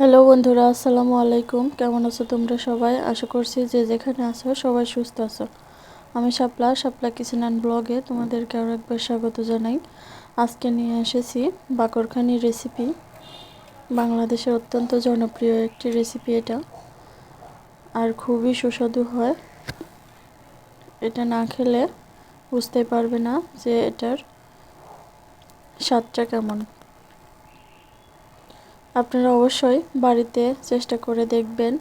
Hello বন্ধুরা, আসসালামু আলাইকুম। কেমন আছো তোমরা সবাই? আশা করছি যে যেখানে আছো সবাই সুস্থ আছো। আমি শাপলা কিচেন অ্যান্ড ব্লগে তোমাদেরকে আরও একবার স্বাগত জানাই। আজকে নিয়ে এসেছি বাকরখানি রেসিপি। বাংলাদেশের অত্যন্ত জনপ্রিয় একটি রেসিপি এটা, আর খুবই সুস্বাদু হয়। এটা না খেলে বুঝতে পারবে না যে এটার স্বাদটা কেমন। আপনারা অবশ্যই বাড়িতে চেষ্টা করে দেখবেন,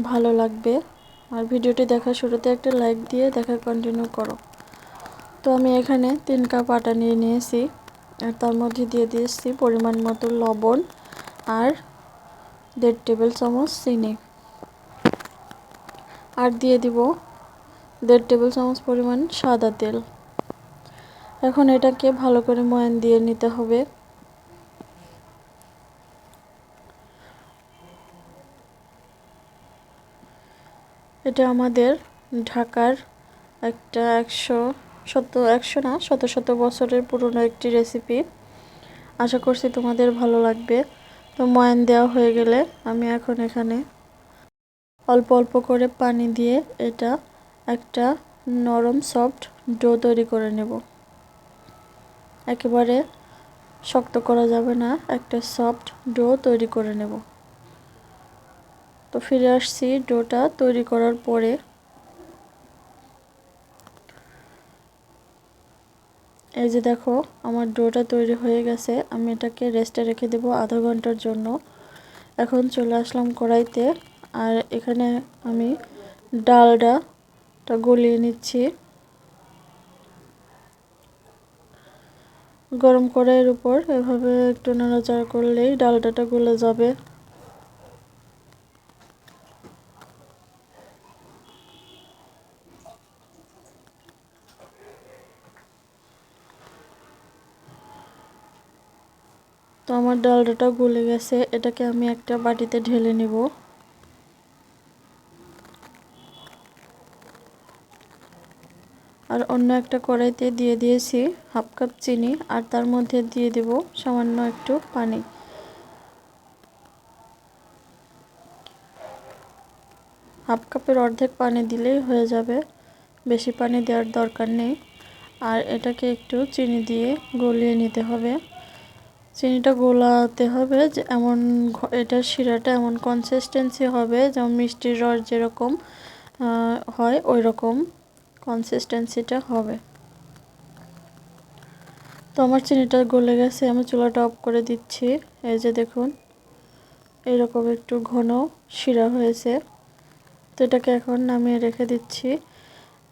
ভালো লাগবে। আর ভিডিওটি দেখার শুরুতে একটা লাইক দিয়ে দেখা কন্টিনিউ করো। তো আমি এখানে 3 কাপ আটা নিয়ে নিয়েছি, আর তার মধ্যে দিয়ে দিয়েছি পরিমাণ মতো লবণ আর 1.5 টেবিল চামচ চিনি, আর দিয়ে দিব 1.5 টেবিল চামচ পরিমাণ সাদা তেল। এখন এটাকে ভালো করে ময়ান দিয়ে নিতে হবে। এটা আমাদের ঢাকার একটা 100 না শত বছরের পুরনো একটি রেসিপি। আশা করছি তোমাদের ভালো লাগবে। তো ময়ান দেওয়া হয়ে গেলে আমি এখন এখানে অল্প অল্প করে পানি দিয়ে এটা একটা নরম সফট ডো তৈরি করে নেব। একেবারে শক্ত করা যাবে না, একটা সফট ডো তৈরি করে নেব। তো ফিরে আসছি ডোটা তৈরি করার পরে। এই যে দেখো, আমার ডোটা তৈরি হয়ে গেছে। আমি এটাকে রেস্টে রেখে দেব আধা ঘন্টার জন্য। এখন চলে আসলাম কড়াইতে, আর এখানে আমি ডালটা গলিয়ে নিচ্ছি। গরম কড়াইয়ের উপর এভাবে একটু নাড়াচাড়া করলেই ডালডাটা গলে যাবে। তো আমার ডালডাটা গলে গেছে, এটাকে আমি একটা বাটিতে ঢেলে নিব। আর অন্য একটা কড়াইতে দিয়ে দিয়েছি হাফ কাপ চিনি, আর তার মধ্যে দিয়ে দেব সামান্য একটু পানি। হাফ কাপের অর্ধেক পানি দিলেই হয়ে যাবে, বেশি পানি দেওয়ার দরকার নেই। আর এটাকে একটু চিনি দিয়ে গলিয়ে নিতে হবে। চিনিটা গোলাতে হবে যে এমন, এটার শিরাটা এমন কনসিস্টেন্সি হবে যেমন মিষ্টির রস যেরকম হয় ওই রকম কনসিস্টেন্সিটা হবে। তো আমার চিনিটা গলে গেছে, আমি চুলাটা অফ করে দিচ্ছি। এই যে দেখুন, এরকম একটু ঘন শিরা হয়েছে। তো এটাকে এখন নামিয়ে রেখে দিচ্ছি।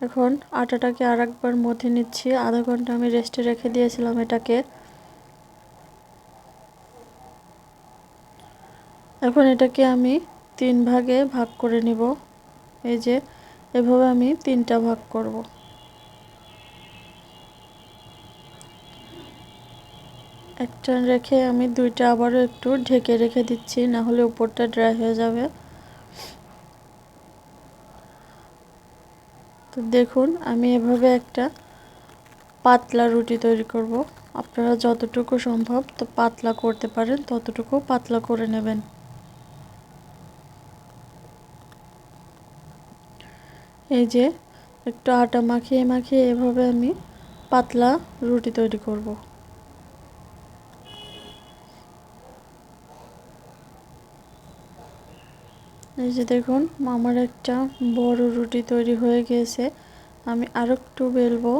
এখন আটাটাকে আরেকবার মথে নিচ্ছি। আধা ঘন্টা আমি রেস্টে রেখে দিয়েছিলাম এটাকে। এখন এটাকে আমি 3 ভাগে ভাগ করে নিব। এই যে এভাবে আমি 3টা ভাগ করব। একটা রেখে আমি 2টা আবারও একটু ঢেকে রেখে দিচ্ছি, না হলে উপরটা ড্রাই হয়ে যাবে। তো দেখুন, আমি এভাবে একটা পাতলা রুটি তৈরি করব। আপনারা যতটুকু সম্ভব তো পাতলা করতে পারেন ততটুকু পাতলা করে নেবেন। এই যে একটু আটা মাখিয়ে মাখিয়ে এভাবে আমি পাতলা রুটি তৈরি করব। এই যে দেখুন, আমার একটা বড় রুটি তৈরি হয়ে গিয়েছে। আমি আরো একটু বেলবো।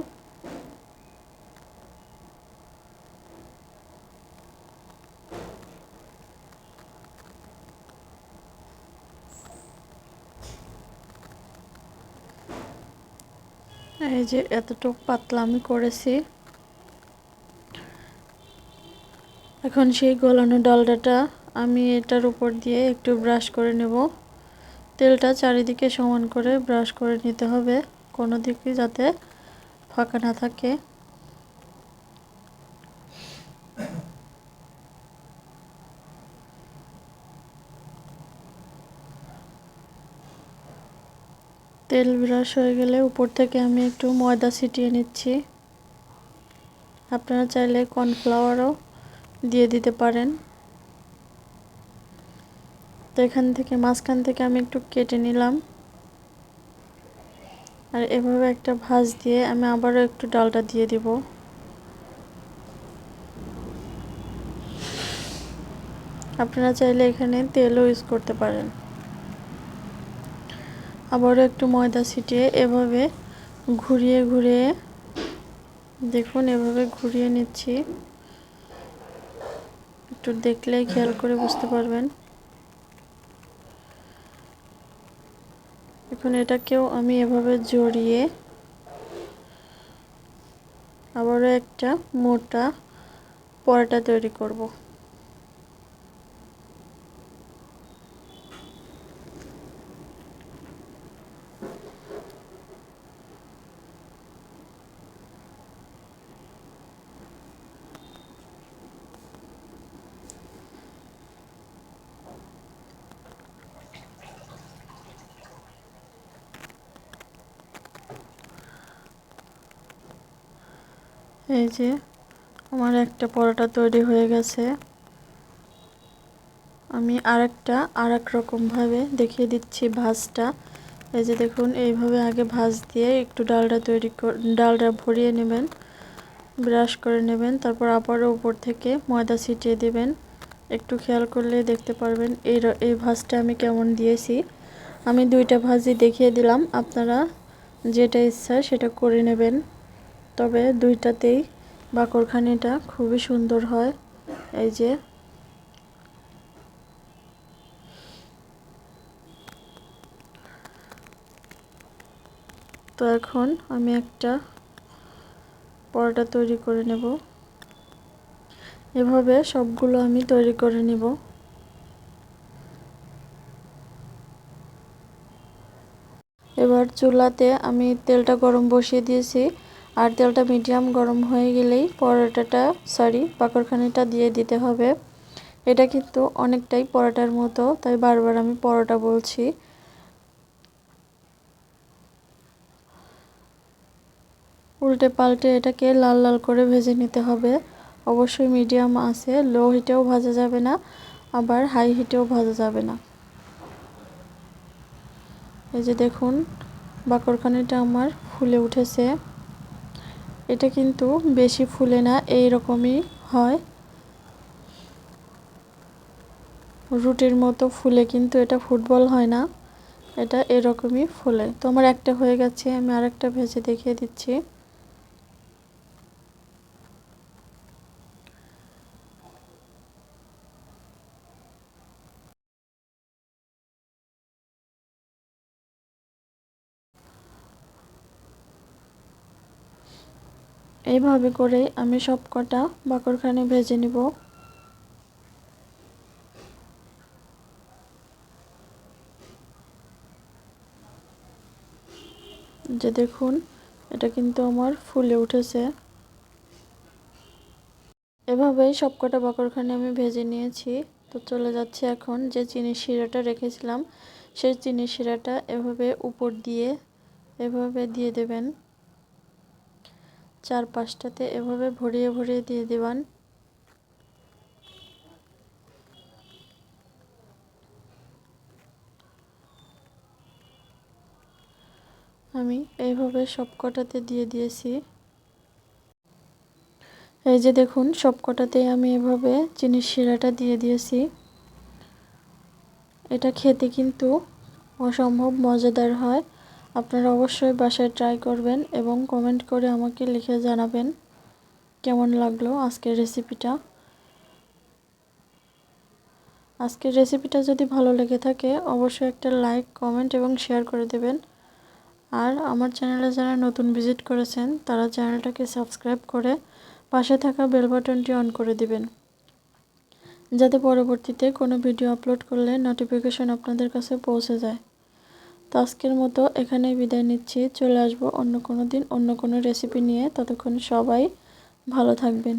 এই যে এতটুকু পাতলা আমি করেছি। এখন সেই গলানো ডালডাটা আমি এটার উপর দিয়ে একটু ব্রাশ করে নেব। তেলটা চারিদিকে সমান করে ব্রাশ করে নিতে হবে, কোনো দিকে যাতে ফাঁকা না থাকে। তেল ব্রাশ হয়ে গেলে উপর থেকে আমি একটু ময়দা ছিটিয়ে নিচ্ছি। আপনারা চাইলে কর্নফ্লাওয়ারও দিয়ে দিতে পারেন। তো এখান থেকে মাঝখান থেকে আমি একটু কেটে নিলাম। আর এভাবে একটা ভাঁজ দিয়ে আমি আবারও একটু ডালটা দিয়ে দিব। আপনারা চাইলে এখানে তেলও ইউজ করতে পারেন। আবারও একটু ময়দা ছিটিয়ে এভাবে ঘুরিয়ে ঘুরিয়ে, দেখুন এভাবে ঘুরিয়ে নিচ্ছি। একটু দেখলেই খেয়াল করে বুঝতে পারবেন। এখন এটাকেও আমি এভাবে জড়িয়ে আবারও একটা মোটা পরোটা তৈরি করব। এই যে আমার একটা পরোটা তৈরি হয়ে গেছে। আমি আরেক রকম ভাবে দেখিয়ে দিচ্ছি ভাঁজটা। এই যে দেখুন এইভাবে আগে ভাঁজ দিয়ে একটু ডালটা ভরিয়ে নেবেন, ব্রাশ করে নেবেন, তারপর আবারও উপর থেকে ময়দা ছিটিয়ে দিবেন। একটু খেয়াল করলে দেখতে পারবেন এই ভাঁজটা আমি কেমন দিয়েছি। আমি দুইটা ভাঁজই দেখিয়ে দিলাম, আপনারা যেটা ইচ্ছা সেটা করে নেবেন। তবে দুইটাতেই বাকরখানিটা খুবই সুন্দর হয়। এই যে তো এখন আমি একটা পরোটা তৈরি করে নেব। এভাবে সবগুলো আমি তৈরি করে নেব। এবার চুলাতে আমি তেলটা গরম বসিয়ে দিয়েছি। আর তেলটা মিডিয়াম গরম হয়ে গেলেই বাকরখানিটা দিয়ে দিতে হবে। এটা কিন্তু অনেকটাই পরোটার মতো, তাই বারবার আমি পরোটা বলছি। উল্টে পাল্টে এটাকে লাল লাল করে ভেজে নিতে হবে। অবশ্যই মিডিয়াম আছে, লো হিটেও ভাজা যাবে না, আবার হাই হিটেও ভাজা যাবে না। এই যে দেখুন বাকরখানিটা আমার ফুলে উঠেছে। এটা কিন্তু বেশি ফুলে না, এই রকমই হয়। রুটির মতো ফুলে, কিন্তু এটা ফুটবল হয় না, এটা এরকমই ফুলে। তো আমার একটা হয়ে গেছে, আমি আরেকটা ভেজে দেখিয়ে দিচ্ছি। এইভাবে করে আমি সব কটা বাকরখানি ভেজে নিব। যে দেখুন এটা কিন্তু আমার ফুলে উঠেছে। এভাবেই সব কটা বাকরখানি আমি ভেজে নিয়েছি। তো চলে যাচ্ছে এখন যে চিনির শিরাটা রেখেছিলাম, সেই চিনির শিরাটা এভাবে উপর দিয়ে এভাবে দিয়ে দেবেন। চার পাঁচটাতে এভাবে ভরিয়ে ভরিয়ে দিয়ে দেবেন। আমি এইভাবে সব কটাতে দিয়ে দিয়েছি। এই যে দেখুন সব কটাতেই আমি এভাবে চিনির শিরাটা দিয়ে দিয়েছি। এটা খেতে কিন্তু অসম্ভব মজাদার হয়। আপনারা অবশ্যই বাসায় ট্রাই করবেন এবং কমেন্ট করে আমাকে লিখে জানাবেন কেমন লাগলো আজকের রেসিপিটা। আজকের রেসিপিটা যদি ভালো লেগে থাকে অবশ্যই একটা লাইক, কমেন্ট এবং শেয়ার করে দেবেন। আর আমার চ্যানেলে যারা নতুন ভিজিট করেছেন তারা চ্যানেলটাকে সাবস্ক্রাইব করে পাশে থাকা বেল বাটনটি অন করে দিবেন, যাতে পরবর্তীতে কোনো ভিডিও আপলোড করলে নোটিফিকেশন আপনাদের কাছে পৌঁছে যায়। তো আজকের মতো এখানেই বিদায় নিচ্ছি। চলে আসবো অন্য কোনো দিন অন্য কোনো রেসিপি নিয়ে। ততক্ষণ সবাই ভালো থাকবেন।